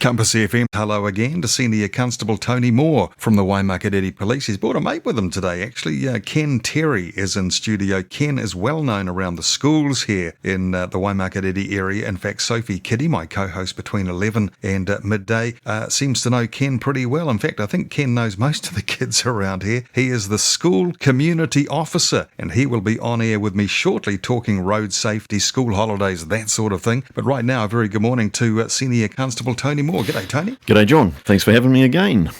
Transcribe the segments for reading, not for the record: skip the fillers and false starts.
Compass FM, hello again to Senior Constable Tony Moore from the Waimakariri Police. He's brought a mate with him today, actually. Ken Terry is in studio. Ken is well known around the schools here in the Waimakariri area. In fact, Sophie Kiddy, my co-host between 11 and midday, seems to know Ken pretty well. In fact, I think Ken knows most of the kids around here. He is the school community officer, and he will be on air with me shortly talking road safety, school holidays, that sort of thing. But right now, a very good morning to Senior Constable Tony Moore. G'day, Tony. G'day, John. Thanks for having me again.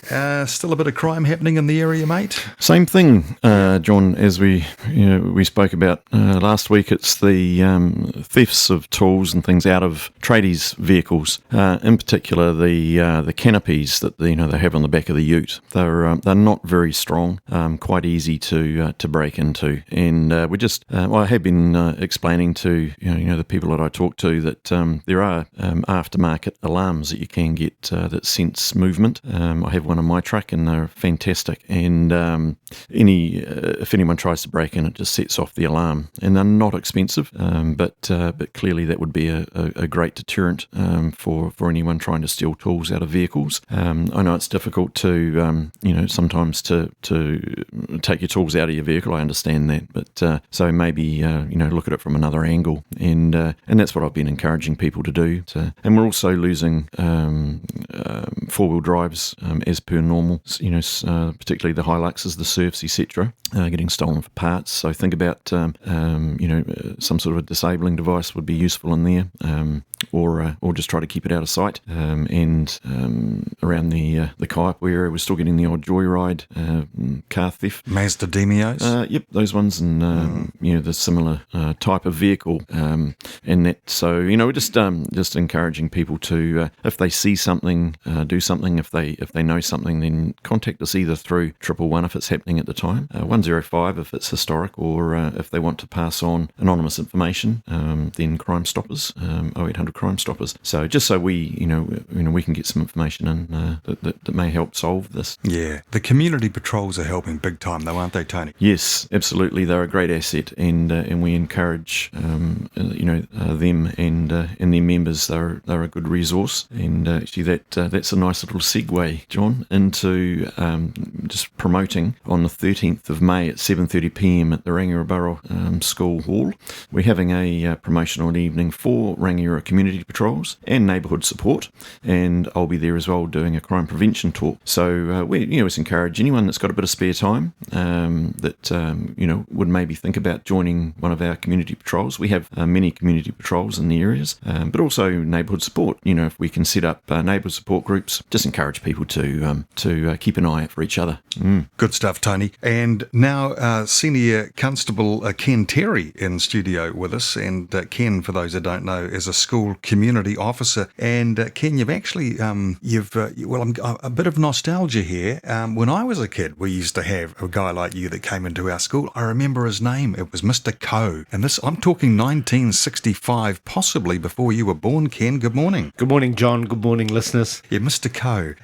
Still a bit of crime happening in the area, mate? Same thing, John, as we spoke about last week. It's the thefts of tools and things out of tradies' vehicles, in particular the canopies that they have on the back of the ute. They're not very strong, quite easy to break into, and I have been explaining to the people that I talk to that there are aftermarket alarms that you can get that sense movement. I have one in my truck and they're fantastic, and if anyone tries to break in, it just sets off the alarm, and they're not expensive, but clearly that would be a great deterrent for anyone trying to steal tools out of vehicles. I know it's difficult to sometimes to take your tools out of your vehicle. I understand that, but so maybe look at it from another angle, and that's what I've been encouraging people to do. And we're also losing four-wheel drives as per normal, particularly the Hiluxes, the Surfs, etc., getting stolen for parts. So think about some sort of a disabling device would be useful in there, or just try to keep it out of sight. And around the Kaipo area, we're still getting the odd joyride car theft. Mazda Demios? Yep, those ones, and the similar type of vehicle, and that. So we're just encouraging people to, if they see something, do something. If they know something, then contact us either through 111 if it's happening at the time, 105 if it's historic, or if they want to pass on anonymous information, then Crime Stoppers, 0800 Crime Stoppers. So just so we can get some information in that may help solve this. Yeah, the community patrols are helping big time, though, aren't they, Tony? Yes, absolutely. They're a great asset, and we encourage them and their members. They're a good resource, and actually that's a nice little segue, John, into just promoting on the 13th of May at 7:30 p.m. at the Rangiora School Hall. We're having a promotional evening for Rangiora community patrols and neighbourhood support, and I'll be there as well doing a crime prevention talk. So we just encourage anyone that's got a bit of spare time that would maybe think about joining one of our community patrols. We have many community patrols in the areas, but also neighbourhood support. If we can set up neighbourhood support groups, just encourage people to keep an eye out for each other. Good stuff, Tony. And now Senior Constable Ken Terry in studio with us, and Ken, for those that don't know, is a school community officer. And Ken, you've actually a bit of nostalgia here. When I was a kid, we used to have a guy like you that came into our school. I remember his name. It was Mr. Coe. And this, I'm talking 1965, possibly before you were born, Ken. Good morning. Good morning, John. Good morning, listeners. Yeah, Mr. Coe.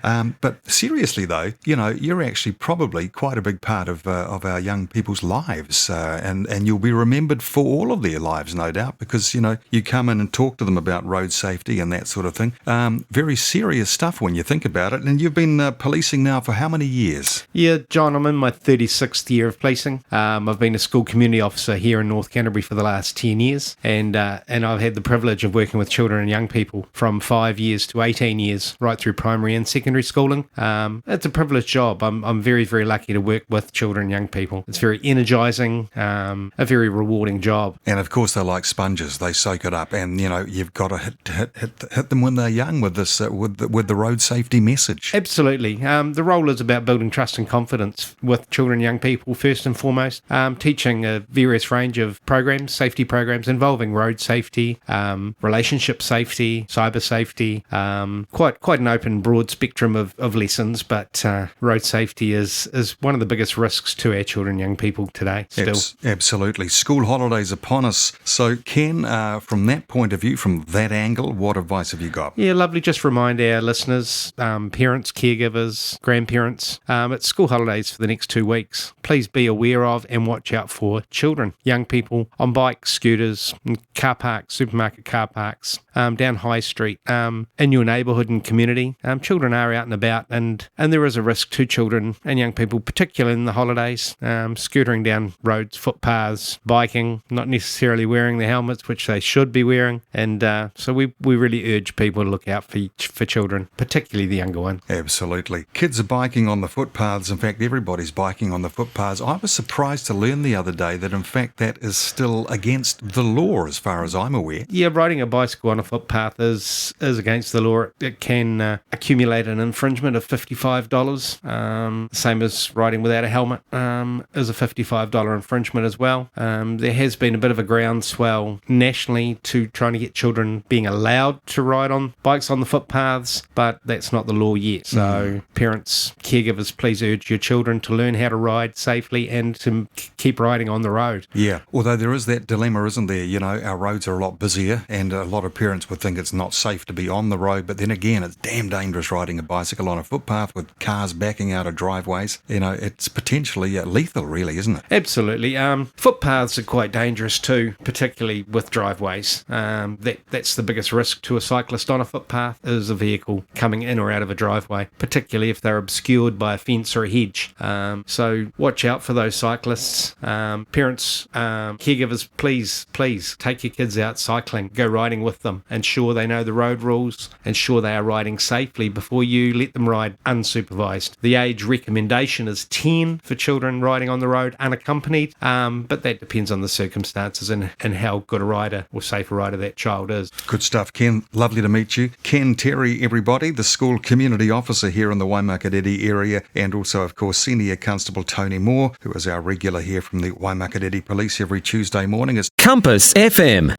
But seriously, though, you're actually probably quite a big part of our young people's lives, and you'll be remembered for all of their lives, no doubt, because, you come in and talk to them about road safety and that sort of thing. Very serious stuff when you think about it. And you've been policing now for how many years? Yeah, John, I'm in my 36th year of policing. I've been a school community officer here in North Canterbury for the last 10 years, and I've had the privilege of working with children and young people from 5 years to 18 years, right through primary and secondary schooling. It's a privileged job. I'm very, very lucky to work with children and young people. It's very energising, a very rewarding job. And of course, they're like sponges. They soak it up, and you've got to hit them when they're young with this with the road safety message. Absolutely. The role is about building trust and confidence with children and young people first and foremost. Teaching a various range of programs, safety programs involving road safety, relationship safety, cyber safety. Quite an open, broad spectrum of lessons, but road safety is one of the biggest risks to our children and young people today still. Absolutely. School holidays upon us. So Ken, from that point of view, from that angle, what advice have you got? Yeah, lovely. Just remind our listeners, parents, caregivers, grandparents, it's school holidays for the next 2 weeks. Please be aware of and watch out for children, young people on bikes, scooters, car parks, supermarket car parks, down High Street, in your neighbourhood and community. Children are out and about, and there is a risk to children and young people, particularly in the holidays, scootering down roads, footpaths, biking, not necessarily wearing the helmets, which they should be wearing. And so we really urge people to look out for children, particularly the younger ones. Absolutely. Kids are biking on the footpaths. In fact, everybody's biking on the footpaths. I was surprised to learn the other day that, in fact, that is still against the law as far as I'm aware. Yeah, riding a bicycle on a footpath is against the law. It can accumulate an infringement of $55. Same as riding without a helmet is a $55 infringement as well. There has been a bit of a groundswell nationally to trying to get children being allowed to ride on bikes on the footpaths, but that's not the law yet. So parents, caregivers, please urge your children to learn how to ride safely and to keep riding on the road. Yeah, although there is that dilemma, isn't there? You know, our roads are a lot busier and a lot of parents would think it's not safe to be on the road, but then again, it's damn dangerous riding a bicycle on a footpath with cars backing out of driveways. You know, it's potentially lethal, really, isn't it? Absolutely. Footpaths are quite dangerous too, particularly with driveways. That's the biggest risk to a cyclist on a footpath is a vehicle coming in or out of a driveway, particularly if they're obscured by a fence or a hedge. So watch out for those cyclists. Parents, caregivers, please take your kids out cycling, go riding with them, ensure they know the road rules, ensure they are riding safely before you let them ride unsupervised. The age recommendation is 10 for children riding on the road unaccompanied, but that depends on the circumstances and how good a rider or safe a rider that child is. Good stuff, Ken. Lovely to meet you. Ken Terry, everybody, the school community officer here in the Waimakatere area, and also, of course, Senior Constable Tony Moore, who is our regular here from the Waimakatere Police every Tuesday morning. Compass FM.